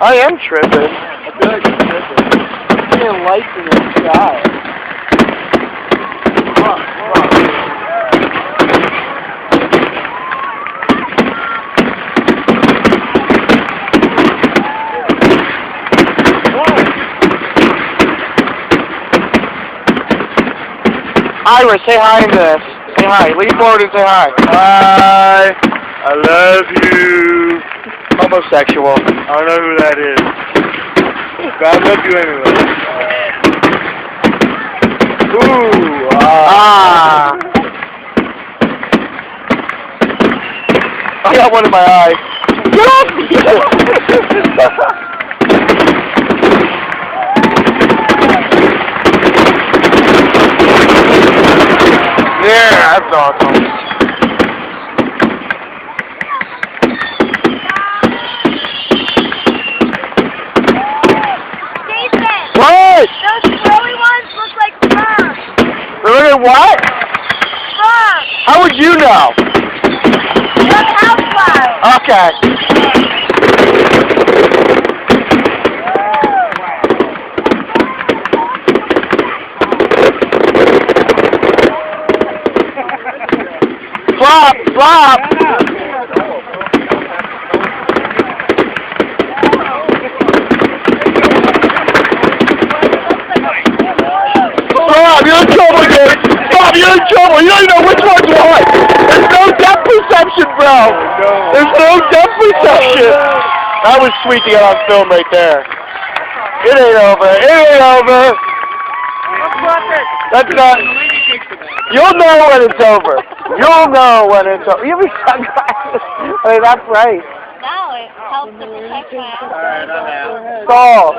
I am tripping. I feel like you're tripping. Seeing lights in the sky. Ira, say hi in this. Say hi. Lean forward and say hi. Hi. I love you. Homosexual. I don't know who that is. But I love you anyway. Ooh. Ah. I got one in my eye. Get off me! Yeah, that's awesome. What? Those curly ones look like sperm. They look at what? Sperm. How would you know? Look housewives. Okay. Flop, flop. Bob, you're in trouble, dude. Bob, you're in trouble. You don't even know which one's what. There's no depth perception, bro. There's no depth perception. That was sweet to get on film right there. It ain't over. It ain't over. That's not. You'll know when it's over. You'll know when it's over. You have sunglasses. I mean, that's right. No, it helps to protect my eyes. Alright, I'm out. Stall.